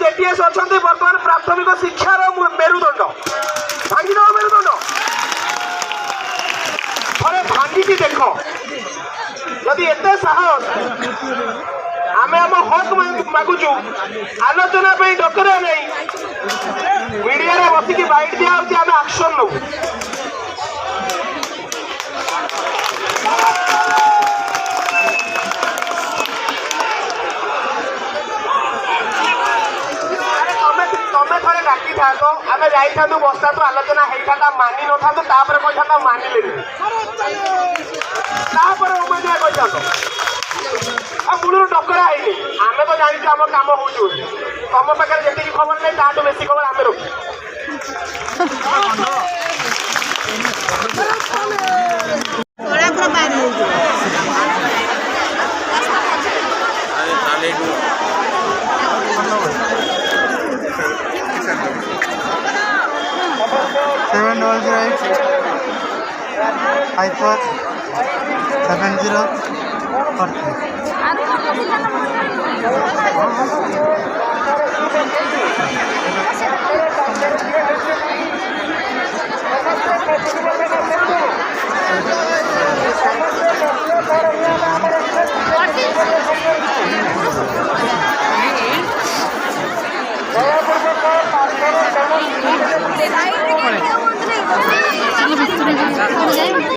JTS अच्छा बर्तमान प्राथमिक शिक्षार मेरुदंड भांगी दब मेरुदंड थे भांगी देख जदि एत साहस आम आम हक मागुचु आलोचना डकरा नहीं मीडिया बसिक बाइट दिया आम एक्शन नौ डाकी था तो आम जा बस्ता तो आलोचना होता मानि न था कही था मानिले उम्मीदवार कही मूल डकरा है आम तो जानते आम कम हो तुम पाखे जी खबर नहीं ताठू बेसी खबर आम रखी 70